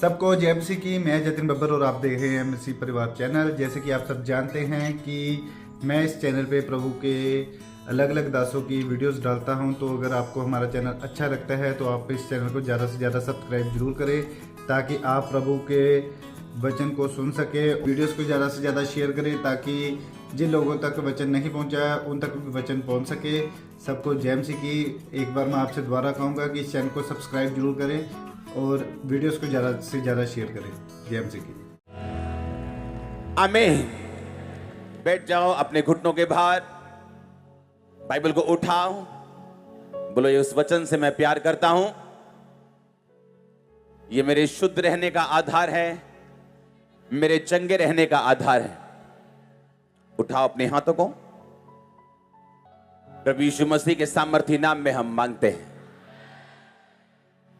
सबको जय मसीह की। मैं जतिन बब्बर और आप देख रहे हैं मसीह परिवार चैनल। जैसे कि आप सब जानते हैं कि मैं इस चैनल पे प्रभु के अलग अलग दासों की वीडियोस डालता हूं, तो अगर आपको हमारा चैनल अच्छा लगता है तो आप इस चैनल को ज़्यादा से ज़्यादा सब्सक्राइब जरूर करें, ताकि आप प्रभु के वचन को सुन सके। वीडियोस को ज़्यादा से ज़्यादा शेयर करें, ताकि जिन लोगों तक वचन नहीं पहुंचा उन तक भी वचन पहुंच सके। सबको जय मसीह की। एक बार मैं आपसे दोबारा कहूँगा कि इस चैनल को सब्सक्राइब जरूर करें और वीडियोस को ज़्यादा से ज़्यादा शेयर करें। जय मसीह की। आमीन। बैठ जाओ अपने घुटनों के भार, बाइबल को उठाओ, बोलो ये उस वचन से मैं प्यार करता हूं, ये मेरे शुद्ध रहने का आधार है, मेरे चंगे रहने का आधार है। उठाओ अपने हाथों को, प्रभु यीशु मसीह के सामर्थी नाम में हम मांगते हैं।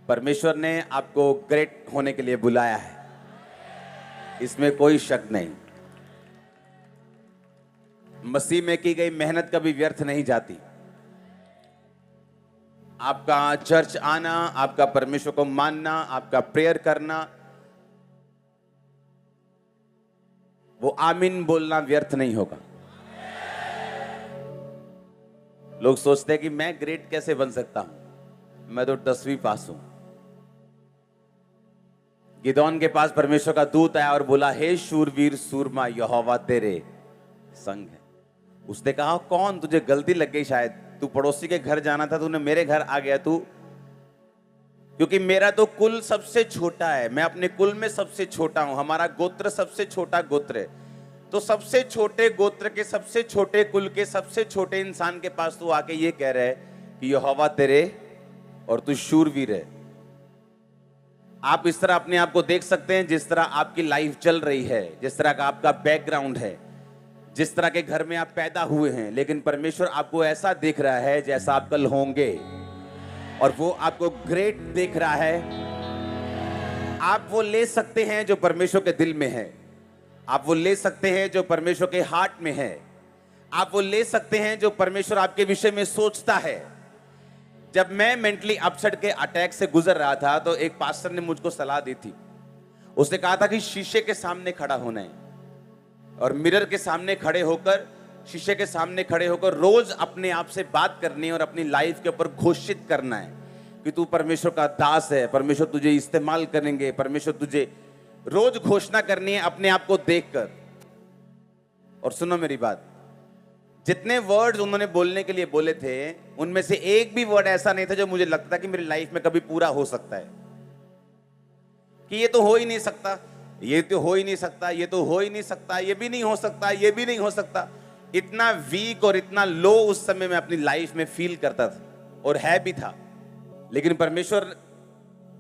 परमेश्वर ने आपको ग्रेट होने के लिए बुलाया है, इसमें कोई शक नहीं। मसीह में की गई मेहनत कभी व्यर्थ नहीं जाती। आपका चर्च आना, आपका परमेश्वर को मानना, आपका प्रेयर करना, वो आमीन बोलना व्यर्थ नहीं होगा। लोग सोचते हैं कि मैं ग्रेट कैसे बन सकता हूं, मैं तो 10वीं पास हूं। गिदोन के पास परमेश्वर का दूत आया और बोला, हे शूरवीर सूरमा, यहोवा तेरे संग है। उसने कहा, कौन, तुझे गलती लग गई शायद, तू पड़ोसी के घर जाना था, तूने मेरे घर आ गया तू, क्योंकि मेरा तो कुल सबसे छोटा है, मैं अपने कुल में सबसे छोटा हूं, हमारा गोत्र सबसे छोटा गोत्र है। तो सबसे छोटे गोत्र के सबसे छोटे कुल के सबसे छोटे इंसान के पास तू आके ये कह रहा है कि यहोवा तेरे और तू शूरवीर है। आप इस तरह अपने आप को देख सकते हैं, जिस तरह आपकी लाइफ चल रही है, जिस तरह का आपका बैकग्राउंड है, जिस तरह के घर में आप पैदा हुए हैं, लेकिन परमेश्वर आपको ऐसा देख रहा है जैसा आप कल होंगे, और वो आपको ग्रेट देख रहा है। आप वो ले सकते हैं जो परमेश्वर के दिल में है, आप वो ले सकते हैं जो परमेश्वर के हार्ट में है, आप वो ले सकते हैं जो परमेश्वर आपके विषय में सोचता है। जब मैं मेंटली अपसेट के अटैक से गुजर रहा था, तो एक पास्टर ने मुझको सलाह दी थी। उसने कहा था कि शीशे के सामने खड़ा होना है और मिरर के सामने खड़े होकर, शीशे के सामने खड़े होकर रोज अपने आप से बात करनी है और अपनी लाइफ के ऊपर घोषित करना है कि तू परमेश्वर का दास है, परमेश्वर तुझे इस्तेमाल करेंगे, परमेश्वर तुझे, रोज घोषणा करनी है अपने आप को देखकर। और सुनो मेरी बात, जितने वर्ड्स उन्होंने बोलने के लिए बोले थे, उनमें से एक भी वर्ड ऐसा नहीं था जो मुझे लगता कि मेरी लाइफ में कभी पूरा हो सकता है, कि ये तो हो ही नहीं सकता, ये तो हो ही नहीं सकता, ये तो हो ही नहीं सकता, ये भी नहीं हो सकता, ये भी नहीं हो सकता। इतना वीक और इतना लो उस समय मैं अपनी लाइफ में फील करता था, और है भी था। लेकिन परमेश्वर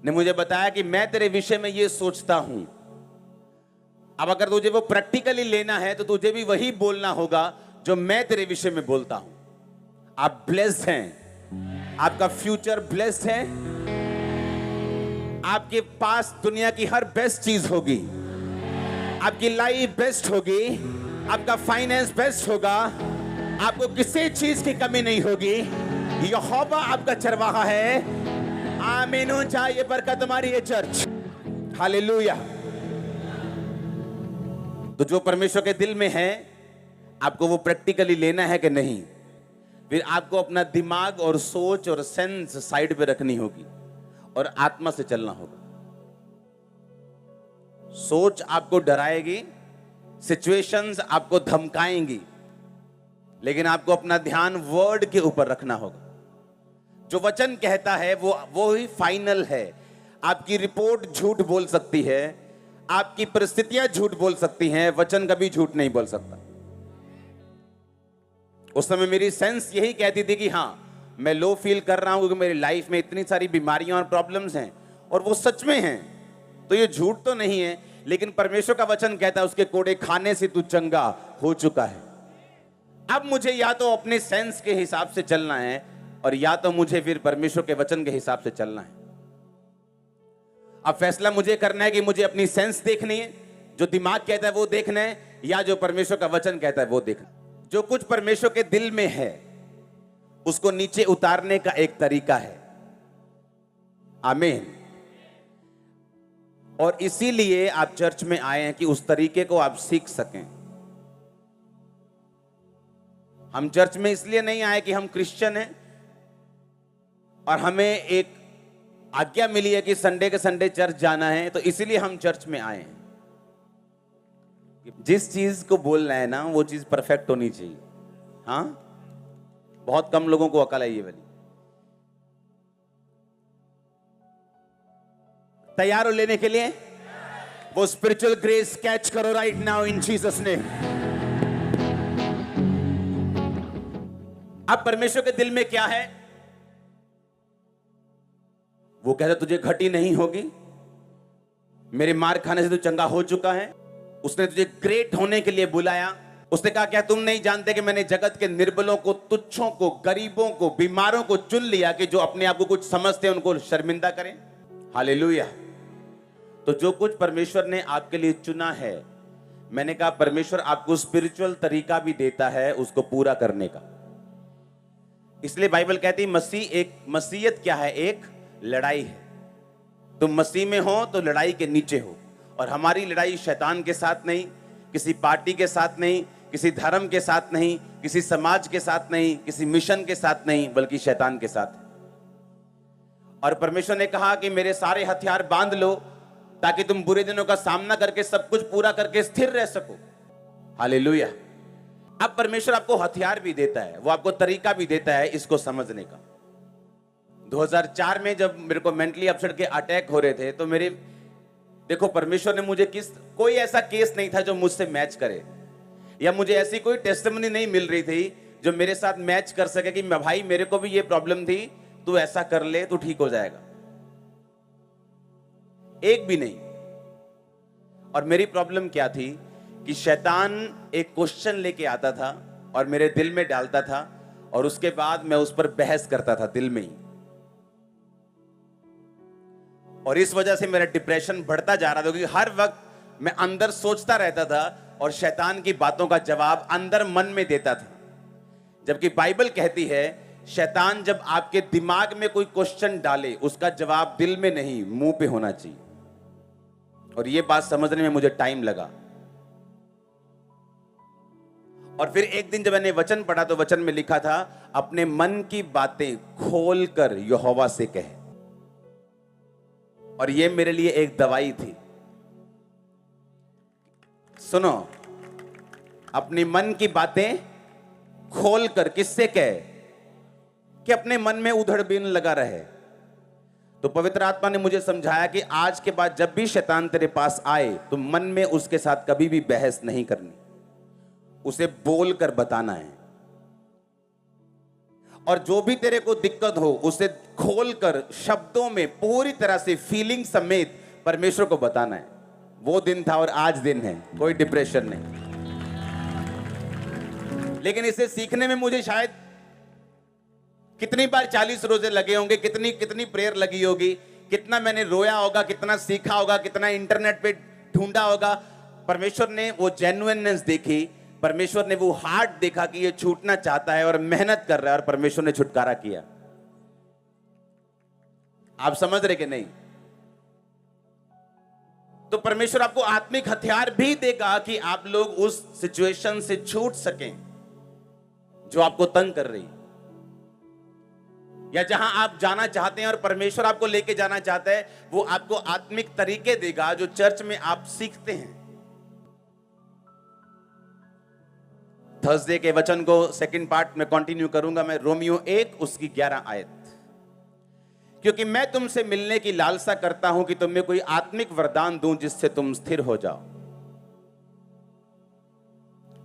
ने मुझे बताया कि मैं तेरे विषय में ये सोचता हूं। अब अगर तुझे वो प्रैक्टिकली लेना है तो तुझे भी वही बोलना होगा जो मैं तेरे विषय में बोलता हूं। आप ब्लेस्ड हैं, आपका फ्यूचर ब्लेस्ड है, आपके पास दुनिया की हर बेस्ट चीज होगी, आपकी लाइफ बेस्ट होगी, आपका फाइनेंस बेस्ट होगा, आपको किसी चीज की कमी नहीं होगी। यहोवा आपका चरवाहा है। आमीन। चाहिए बरकत हमारी ये चर्च। हालेलुया। तो जो परमेश्वर के दिल में है, आपको वो प्रैक्टिकली लेना है कि नहीं, फिर आपको अपना दिमाग और सोच और सेंस साइड पे रखनी होगी और आत्मा से चलना होगा। सोच आपको डराएगी, सिचुएशंस आपको धमकाएंगी, लेकिन आपको अपना ध्यान वर्ड के ऊपर रखना होगा। जो वचन कहता है वो ही फाइनल है। आपकी रिपोर्ट झूठ बोल सकती है, आपकी परिस्थितियां झूठ बोल सकती हैं, वचन कभी झूठ नहीं बोल सकता। उस समय मेरी सेंस यही कहती थी कि हां, मैं लो फील कर रहा हूं क्योंकि मेरी लाइफ में इतनी सारी बीमारियां और प्रॉब्लम्स हैं, और वो सच में हैं, तो ये झूठ तो नहीं है। लेकिन परमेश्वर का वचन कहता है उसके कोड़े खाने से तू चंगा हो चुका है। अब मुझे या तो अपने सेंस के हिसाब से चलना है, और या तो मुझे फिर परमेश्वर के वचन के हिसाब से चलना है। अब फैसला मुझे करना है कि मुझे अपनी सेंस देखनी है, जो दिमाग कहता है वो देखना है, या जो परमेश्वर का वचन कहता है वो देखना। जो कुछ परमेश्वर के दिल में है उसको नीचे उतारने का एक तरीका है। आमीन। और इसीलिए आप चर्च में आए हैं कि उस तरीके को आप सीख सकें। हम चर्च में इसलिए नहीं आए कि हम क्रिश्चियन हैं और हमें एक आज्ञा मिली है कि संडे के संडे चर्च जाना है, तो इसीलिए हम चर्च में आए हैं। जिस चीज को बोलना है ना वो चीज परफेक्ट होनी चाहिए। हाँ, बहुत कम लोगों को अकल है ये वाली। तैयार हो लेने के लिए? वो स्पिरिचुअल ग्रेस कैच करो right now in Jesus name. अब परमेश्वर के दिल में क्या है? वो कहता तुझे घटी नहीं होगी, मेरे मार खाने से तू चंगा हो चुका है। उसने तुझे ग्रेट होने के लिए बुलाया। उसने कहा क्या तुम नहीं जानते कि मैंने जगत के निर्बलों को, तुच्छों को, गरीबों को, बीमारों को चुन लिया कि जो अपने आप को कुछ समझते हैं उनको शर्मिंदा करें। हालेलुया। तो जो कुछ परमेश्वर ने आपके लिए चुना है, मैंने कहा परमेश्वर आपको स्पिरिचुअल तरीका भी देता है उसको पूरा करने का। इसलिए बाइबल कहती है मसीहत क्या है? एक लड़ाई है। तुम मसीह में हो तो लड़ाई के नीचे हो, और हमारी लड़ाई शैतान के साथ नहीं, किसी पार्टी के साथ नहीं, किसी धर्म के साथ नहीं, किसी समाज के साथ नहीं, किसी मिशन के साथ नहीं, बल्कि शैतान के साथ है। और परमेश्वर ने कहा कि मेरे सारे हथियार बांध लो ताकि तुम बुरे दिनों का सामना करके सब कुछ पूरा करके स्थिर रह सको। हालेलुया। अब परमेश्वर आपको हथियार भी देता है, वो आपको तरीका भी देता है इसको समझने का। 2004 में जब मेरे को मेंटली अपसेट के अटैक हो रहे थे, तो देखो परमेश्वर ने मुझे कोई ऐसा केस नहीं था जो मुझसे मैच करे, या मुझे ऐसी कोई टेस्टिमनी नहीं मिल रही थी जो मेरे साथ मैच कर सके कि मैं भाई मेरे को भी ये प्रॉब्लम थी, तू ऐसा कर ले तो ठीक हो जाएगा। एक भी नहीं। और मेरी प्रॉब्लम क्या थी कि शैतान एक क्वेश्चन लेके आता था और मेरे दिल में डालता था, और उसके बाद मैं उस पर बहस करता था दिल में ही। और इस वजह से मेरा डिप्रेशन बढ़ता जा रहा था, क्योंकि हर वक्त मैं अंदर सोचता रहता था और शैतान की बातों का जवाब अंदर मन में देता था। जबकि बाइबल कहती है शैतान जब आपके दिमाग में कोई क्वेश्चन डाले, उसका जवाब दिल में नहीं मुंह पे होना चाहिए। और यह बात समझने में मुझे टाइम लगा। और फिर एक दिन जब मैंने वचन पढ़ा तो वचन में लिखा था अपने मन की बातें खोलकर यहोवा से कहे। और यह मेरे लिए एक दवाई थी। सुनो, अपने मन की बातें खोलकर किससे कहे? कि अपने मन में उधड़बीन लगा रहे। तो पवित्र आत्मा ने मुझे समझाया कि आज के बाद जब भी शैतान तेरे पास आए तो मन में उसके साथ कभी भी बहस नहीं करनी, उसे बोलकर बताना है। और जो भी तेरे को दिक्कत हो उसे खोलकर शब्दों में पूरी तरह से फीलिंग समेत परमेश्वर को बताना है। वो दिन था और आज दिन है, कोई डिप्रेशन नहीं। लेकिन इसे सीखने में मुझे शायद कितनी बार 40 रोजे लगे होंगे, कितनी प्रेयर लगी होगी, कितना मैंने रोया होगा, कितना सीखा होगा, कितना इंटरनेट पे ढूंढा होगा। परमेश्वर ने वो जेन्युइननेस देखी, परमेश्वर ने वो हार्ट देखा कि ये छूटना चाहता है और मेहनत कर रहा है, और परमेश्वर ने छुटकारा किया। आप समझ रहे कि नहीं? तो परमेश्वर आपको आत्मिक हथियार भी देगा कि आप लोग उस सिचुएशन से छूट सकें जो आपको तंग कर रही, या जहां आप जाना चाहते हैं और परमेश्वर आपको लेके जाना चाहता है, वो आपको आत्मिक तरीके देगा जो चर्च में आप सीखते हैं। थर्सडे के वचन को सेकंड पार्ट में कंटिन्यू करूंगा मैं, रोमियो 1 उसकी 11 आयत। क्योंकि मैं तुमसे मिलने की लालसा करता हूं कि तुम्हें कोई आत्मिक वरदान दूं जिससे तुम स्थिर हो जाओ।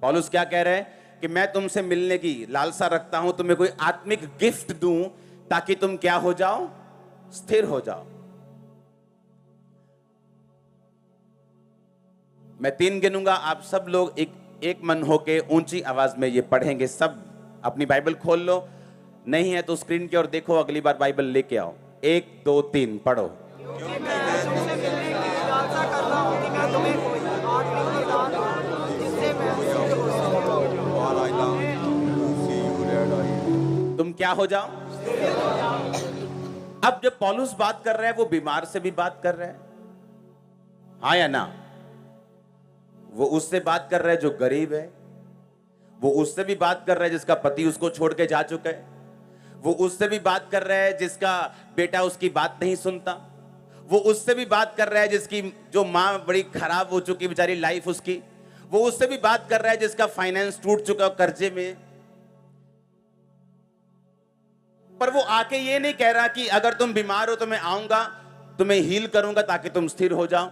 पौलुस क्या कह रहे हैं कि मैं तुमसे मिलने की लालसा रखता हूं, तुम्हें कोई आत्मिक गिफ्ट दूं ताकि तुम क्या हो जाओ? स्थिर हो जाओ। मैं 3 गिनूंगा, आप सब लोग एक मन होके ऊंची आवाज में ये पढ़ेंगे। सब अपनी बाइबल खोल लो, नहीं है तो स्क्रीन की ओर देखो, अगली बार बाइबल लेके आओ। 1 2 3 पढ़ो। तुम क्या हो जाओ? अब जब पौलुस बात कर रहा है वो बीमार से भी बात कर रहा है, हाँ या ना? वो उससे बात कर रहा है जो गरीब है, वो उससे भी बात कर रहा है जिसका पति उसको छोड़ के जा चुका है, वो उससे भी बात कर रहा है जिसका बेटा उसकी बात नहीं सुनता, वो उससे भी बात कर रहा है जिसकी जो माँ बड़ी खराब हो चुकी बेचारी लाइफ उसकी, वो उससे भी बात कर रहा है जिसका फाइनेंस टूट चुका कर्जे में। पर वो आके ये नहीं कह रहा कि अगर तुम बीमार हो तो मैं आऊंगा, तुम्हें हील करूंगा ताकि तुम स्थिर हो जाओ,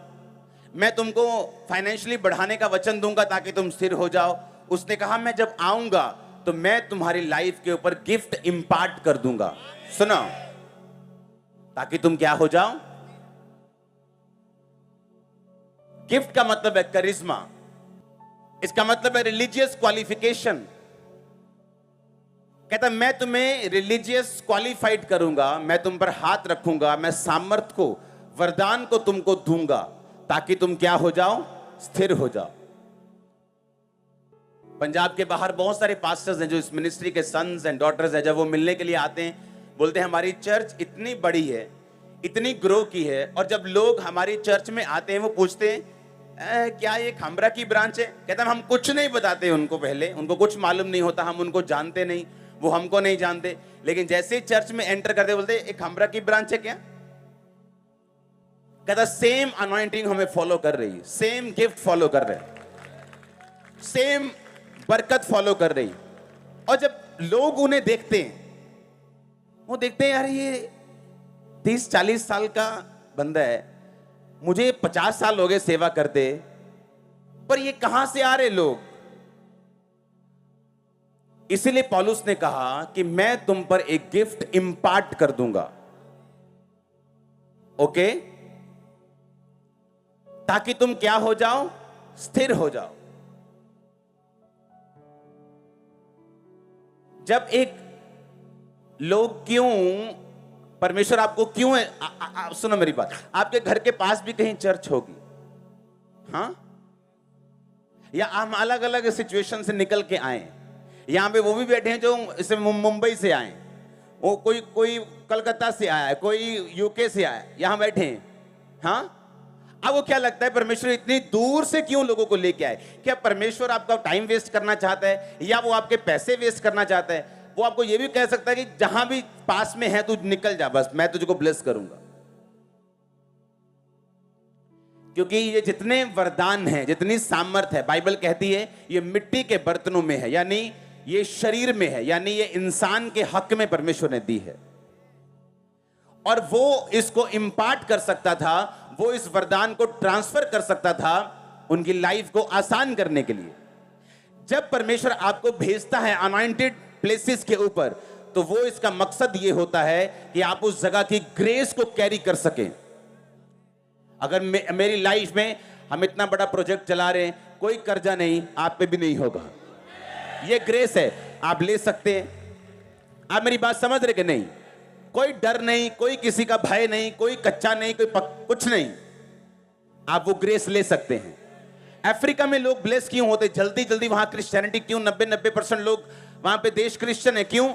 मैं तुमको फाइनेंशियली बढ़ाने का वचन दूंगा ताकि तुम स्थिर हो जाओ। उसने कहा मैं जब आऊंगा तो मैं तुम्हारी लाइफ के ऊपर गिफ्ट इंपार्ट कर दूंगा, सुनो, ताकि तुम क्या हो जाओ। गिफ्ट का मतलब है करिश्मा, इसका मतलब है रिलीजियस क्वालिफिकेशन। कहता मैं तुम्हें रिलीजियस क्वालिफाइड करूंगा, मैं तुम पर हाथ रखूंगा, मैं सामर्थ को, वरदान को तुमको दूंगा ताकि तुम क्या हो जाओ, स्थिर हो जाओ। पंजाब के बाहर बहुत सारे पास्टर्स हैं जो इस मिनिस्ट्री के सन्स एंड डॉटर्स हैं, जब वो मिलने के लिए आते हैं बोलते हैं हमारी चर्च इतनी बड़ी है, इतनी ग्रो की है, और जब लोग हमारी चर्च में आते हैं वो पूछते हैं क्या ये खंबरा की ब्रांच है? कहता हम कुछ नहीं बताते उनको, पहले उनको कुछ मालूम नहीं होता, हम उनको जानते नहीं, वो हमको नहीं जानते, लेकिन जैसे ही चर्च में एंटर करते बोलते एक खंबरा की ब्रांच है क्या? कहता सेम अनॉइंटिंग हमें फॉलो कर रही है, सेम गिफ्ट फॉलो कर रहे हैं, सेम बरकत फॉलो कर रही। और जब लोग उन्हें देखते हैं, वो देखते हैं यार ये 30-40 साल का बंदा है, मुझे 50 साल हो गए सेवा करते, पर ये कहां से आ रहे लोग? इसीलिए पौलुस ने कहा कि मैं तुम पर एक गिफ्ट इंपार्ट कर दूंगा, ओके, ताकि तुम क्या हो जाओ, स्थिर हो जाओ। जब एक लोग क्यों, परमेश्वर आपको क्यों है, सुनो मेरी बात, आपके घर के पास भी कहीं चर्च होगी, हाँ, या हम अलग अलग सिचुएशन से निकल के आए, यहां पे वो भी बैठे हैं जो इसे मुंबई से आए, वो कोई कलकत्ता से आया है, कोई यूके से आया है, यहां बैठे हैं, हाँ। अब वो क्या लगता है परमेश्वर इतनी दूर से क्यों लोगों को लेके आए? क्या परमेश्वर आपका टाइम वेस्ट करना चाहता है, या वो आपके पैसे वेस्ट करना चाहता है? वो आपको ये भी कह सकता है कि जहां भी पास में है तू निकल जा, बस मैं तुझको ब्लेस करूंगा। क्योंकि ये जितने वरदान हैं, जितनी सामर्थ है, बाइबल कहती है ये मिट्टी के बर्तनों में है, यानी ये शरीर में है, यानी ये इंसान के हक में परमेश्वर ने दी है, और वो इसको इंपार्ट कर सकता था, वो इस वरदान को ट्रांसफर कर सकता था उनकी लाइफ को आसान करने के लिए। जब परमेश्वर आपको भेजता है अनॉइंटेड प्लेसेस के ऊपर, तो वो इसका मकसद ये होता है कि आप उस जगह की ग्रेस को कैरी कर सकें। अगर मेरी लाइफ में हम इतना बड़ा प्रोजेक्ट चला रहे हैं, कोई कर्जा नहीं, आप पे भी नहीं होगा, ये ग्रेस है, आप ले सकते हैं। आप मेरी बात समझ रहे कि नहीं? कोई डर नहीं, कोई किसी का भय नहीं, कोई कच्चा नहीं, कुछ नहीं, आप वो ग्रेस ले सकते हैं। अफ्रीका में लोग ब्लेस क्यों होते जल्दी जल्दी? वहां क्रिश्चियनिटी क्यों 90% लोग वहां पे देश क्रिश्चियन है, क्यों?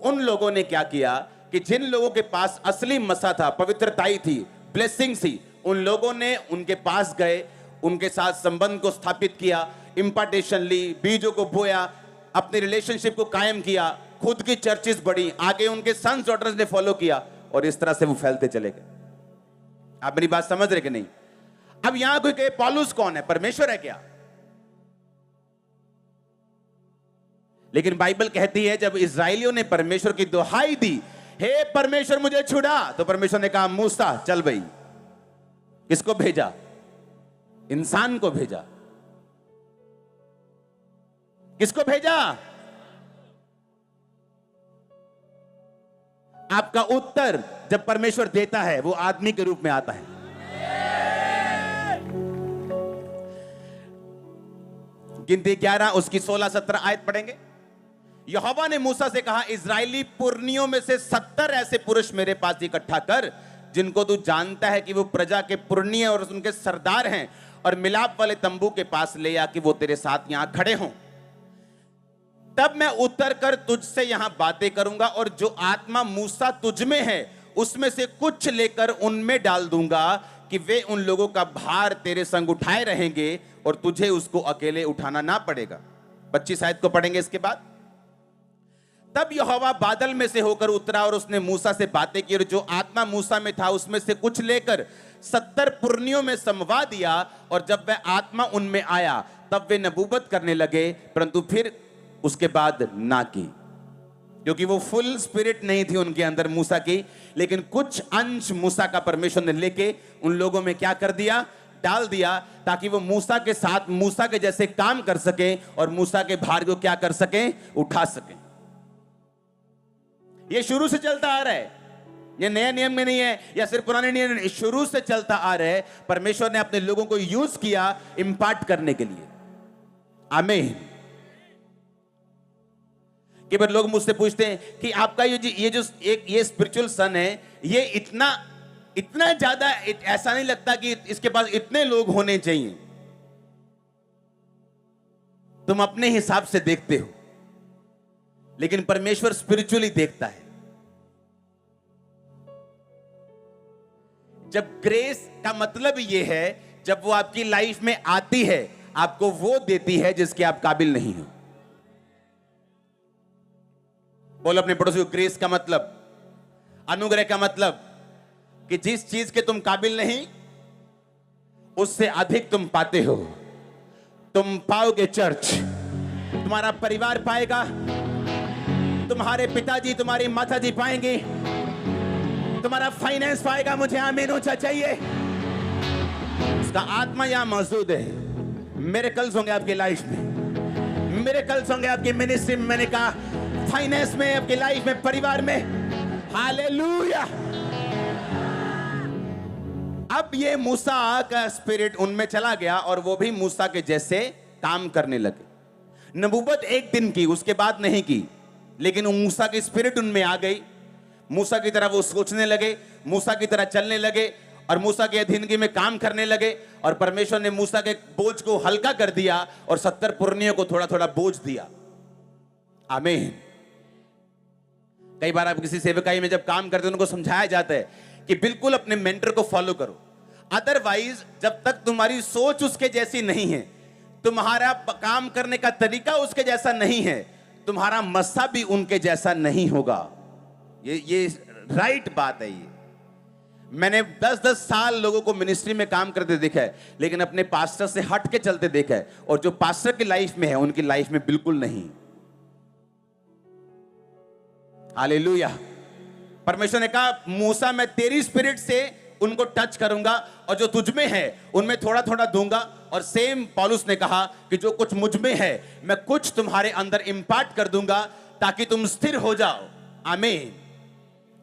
उन लोगों ने क्या किया कि जिन लोगों के पास असली मसा था, पवित्रताई थी, ब्लेसिंग थी, उन लोगों ने उनके पास गए, उनके साथ संबंध को स्थापित किया, इंपार्टेशन ली, बीजों को बोया, अपने रिलेशनशिप को कायम किया, खुद की चर्चेस बढ़ी, आगे उनके सन्स डॉटर्स ने फॉलो किया, और इस तरह से वो फैलते चले गए। आप मेरी बात समझ रहे कि नहीं? अब यहां कोई कहे पौलुस कौन है? परमेश्वर है क्या? लेकिन बाइबल कहती है जब इजराइलियों ने परमेश्वर की दुहाई दी, हे परमेश्वर मुझे छुड़ा, तो परमेश्वर ने कहा मूसा चल भाई। किसको भेजा? इंसान को भेजा। किसको भेजा? आपका उत्तर जब परमेश्वर देता है वो आदमी के रूप में आता है। गिनती 11 उसकी 16-17 आयत पढ़ेंगे। यहोवा ने मूसा से कहा, इजरायली पुरनियों में से 70 ऐसे पुरुष मेरे पास इकट्ठा कर जिनको तू जानता है कि वो प्रजा के पुरनिय और उनके सरदार हैं, और मिलाप वाले तंबू के पास ले आ कि वो तेरे साथ यहां खड़े हों। तब मैं उतर कर तुझसे यहां बातें करूंगा, और जो आत्मा मूसा तुझ में है उसमें से कुछ लेकर उनमें डाल दूंगा, कि वे उन लोगों का भार तेरे संग उठाए रहेंगे और तुझे उसको अकेले उठाना ना पड़ेगा। 25 आयत को पढ़ेंगे इसके बाद। तब यहोवा बादल में से होकर उतरा और उसने मूसा से बातें की, और जो आत्मा मूसा में था उसमें से कुछ लेकर 70 पुरनियों में समवा दिया, और जब वह आत्मा उनमें आया तब वे नबूवत करने लगे, परंतु फिर उसके बाद ना की, क्योंकि वो फुल स्पिरिट नहीं थी उनके अंदर मूसा की। लेकिन कुछ अंश मूसा का परमेश्वर ने लेके उन लोगों में क्या कर दिया, डाल दिया, ताकि वो मूसा के साथ मूसा के जैसे काम कर सके और मूसा के भार को क्या कर सके, उठा सके। ये शुरू से चलता आ रहा है, ये नया नियम में नहीं है या सिर्फ पुराने नियम में, शुरू से चलता आ रहा है। परमेश्वर ने अपने लोगों को यूज किया इंपार्ट करने के लिए। आमीन। कई बार लोग मुझसे पूछते हैं कि आपका ये स्पिरिचुअल सन है, ये इतना ज्यादा ऐसा नहीं लगता कि इसके पास इतने लोग होने चाहिए। तुम अपने हिसाब से देखते हो, लेकिन परमेश्वर स्पिरिचुअली देखता है। जब ग्रेस का मतलब यह है, जब वो आपकी लाइफ में आती है, आपको वो देती है जिसके आप काबिल नहीं हो। बोलो अपने पड़ोसी को, ग्रेस का मतलब, अनुग्रह का मतलब कि जिस चीज के तुम काबिल नहीं, उससे अधिक तुम पाते हो। तुम पाओगे चर्च, तुम्हारा परिवार पाएगा, तुम्हारे पिताजी तुम्हारी माताजी पाएंगे, तुम्हारा फाइनेंस पाएगा। मुझे आमीन ऊंचा चाहिए। उसका आत्मा यहां मौजूद है। मिरेकल्स होंगे आपकी लाइफ में, मिरेकल्स होंगे आपकी मिनिस्ट्री में, मैंने कहा फाइनेंस में, आपकी लाइफ में, परिवार में। हालेलुया। अब ये मूसा का स्पिरिट उनमें चला गया और वो भी मूसा के जैसे काम करने लगे। नबूवत एक दिन की, उसके बाद नहीं की, लेकिन मूसा की स्पिरिट उनमें आ गई। मूसा की तरह वो सोचने लगे, मूसा की तरह चलने लगे और मूसा के अधीनगी में काम करने लगे। और परमेश्वर ने मूसा के बोझ को हल्का कर दिया और 70 पुरनियों को थोड़ा थोड़ा बोझ दिया। आमीन। कई बार आप किसी सेवकाई में जब काम करते हैं, उनको समझाया जाता है कि बिल्कुल अपने मेंटर को फॉलो करो, अदरवाइज जब तक तुम्हारी सोच उसके जैसी नहीं है, तुम्हारा काम करने का तरीका उसके जैसा नहीं है, तुम्हारा मस्सा भी उनके जैसा नहीं होगा। ये राइट बात है। ये मैंने 10-10 साल लोगों को मिनिस्ट्री में काम करते देखा है, लेकिन अपने पास्टर से हट के चलते देखा है, और जो पास्टर की लाइफ में है उनकी लाइफ में बिल्कुल नहीं। हालेलुया। परमेश्वर ने कहा, मूसा मैं तेरी स्पिरिट से उनको टच करूंगा और जो तुझ में है उनमें थोड़ा थोड़ा दूंगा। और सेम पौलुस ने कहा कि जो कुछ मुझ में है मैं कुछ तुम्हारे अंदर इंपार्ट कर दूंगा, ताकि तुम स्थिर हो जाओ। आमीन।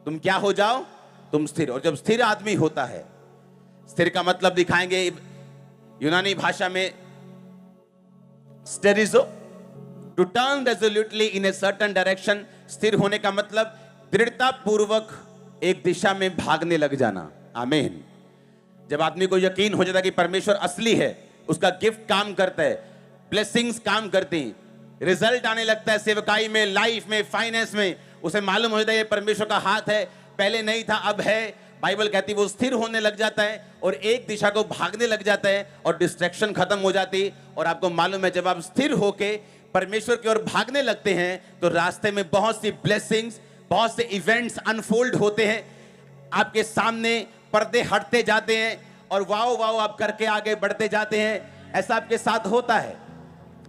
तुम क्या हो जाओ? तुम स्थिर। और जब स्थिर आदमी होता है, स्थिर का मतलब दिखाएंगे यूनानी भाषा में स्टेरिजो, to turn resolutely in a certain direction. स्थिर होने का मतलब दृढ़ता पूर्वक एक दिशा में भागने लग जाना। आमीन। जब आदमी को यकीन हो जाता है कि परमेश्वर असली है, उसका गिफ्ट काम करता है, ब्लेसिंग्स काम करती, रिजल्ट आने लगता है सेवकाई में, लाइफ में, फाइनेंस में, उसे मालूम हो जाता है ये परमेश्वर का हाथ है, पहले नहीं था अब है। बाइबल कहती है वो स्थिर होने लग जाता है और एक दिशा को भागने लग जाता है और डिस्ट्रैक्शन खत्म हो जाती। और आपको मालूम है जब आप स्थिर होके परमेश्वर की ओर भागने लगते हैं तो रास्ते में बहुत सी ब्लेसिंग्स, बहुत से इवेंट्स अनफोल्ड होते हैं आपके सामने, पर्दे हटते जाते हैं और वाओ वाओ आप करके आगे बढ़ते जाते हैं। ऐसा आपके साथ होता है।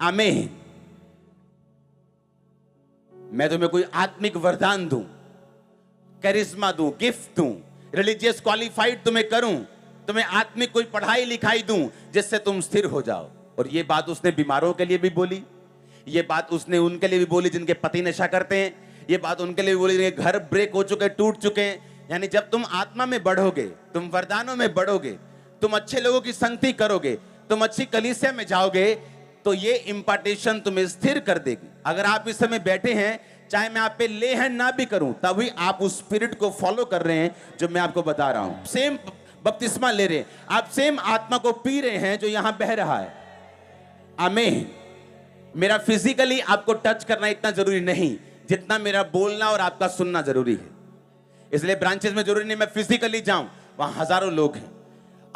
आमीन। मैं तुम्हें कोई आत्मिक वरदान दूं, करिश्मा दूं, गिफ्ट दूं, रिलीजियस क्वालिफाइड तुम्हें करूं, तुम्हें आत्मिक कोई पढ़ाई लिखाई दूं जिससे तुम स्थिर हो जाओ। और ये बात उसने बीमारों के लिए भी बोली, ये बात उसने उनके लिए भी बोली जिनके पति नशा करते हैं, ये बात उनके लिए भी बोली जिनके घर ब्रेक हो चुके, टूट चुके हैं। यानी जब तुम आत्मा में बढ़ोगे, तुम वरदानों में बढ़ोगे, तुम अच्छे लोगों की संगति करोगे, तुम अच्छी कलीसिया में जाओगे, तो ये इंपार्टेशन तुम्हें स्थिर कर देगी। अगर आप इस समय बैठे हैं, चाहे मैं आप पे ले हैंड ना भी करूं, तभी आप उस स्पिरिट को फॉलो कर रहे हैं जो मैं आपको बता रहा हूं। सेम बपतिस्मा ले रहे हैं आप, सेम आत्मा को पी रहे हैं जो यहां बह रहा है। आमीन। मेरा फिजिकली आपको टच करना इतना जरूरी नहीं जितना मेरा बोलना और आपका सुनना जरूरी है। इसलिए ब्रांचेस में जरूरी नहीं मैं फिजिकली जाऊं, वहां हजारों लोग हैं।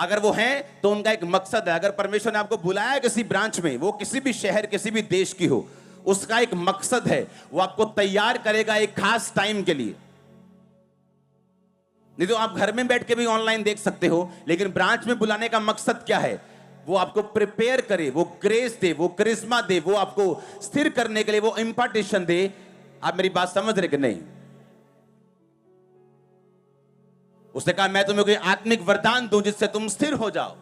अगर वो हैं तो उनका एक मकसद है। अगर परमेश्वर ने आपको बुलाया किसी ब्रांच में, वो किसी भी शहर किसी भी देश की हो, उसका एक मकसद है। वो आपको तैयार करेगा एक खास टाइम के लिए। नहीं तो आप घर में बैठ के भी ऑनलाइन देख सकते हो, लेकिन ब्रांच में बुलाने का मकसद क्या है? वो आपको प्रिपेयर करे, वो ग्रेस दे, वो करिश्मा दे, वो आपको स्थिर करने के लिए वो इंपार्टेशन दे। आप मेरी बात समझ रहे कि नहीं? उसने कहा मैं तुम्हें कोई आत्मिक वरदान दूं जिससे तुम स्थिर हो जाओ,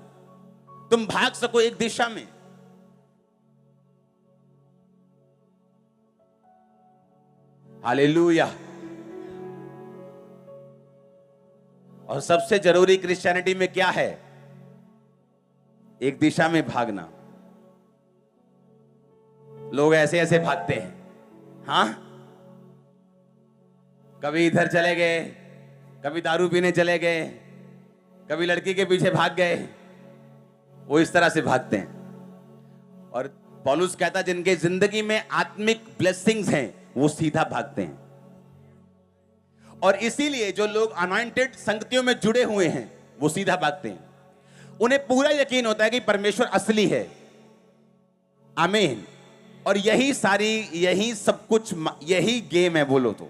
तुम भाग सको एक दिशा में। हालेलुया। और सबसे जरूरी क्रिश्चियनिटी में क्या है? एक दिशा में भागना। लोग ऐसे ऐसे भागते हैं, हां, कभी इधर चले गए, कभी दारू पीने चले गए, कभी लड़की के पीछे भाग गए। वो इस तरह से भागते हैं। और पौलुस कहता जिनके जिंदगी में आत्मिक ब्लेसिंग्स हैं वो सीधा भागते हैं। और इसीलिए जो लोग अनॉइंटेड संगतियों में जुड़े हुए हैं वो सीधा भागते हैं। उन्हें पूरा यकीन होता है कि परमेश्वर असली है। आमीन। और यही सब कुछ, यही गेम है बोलो तो।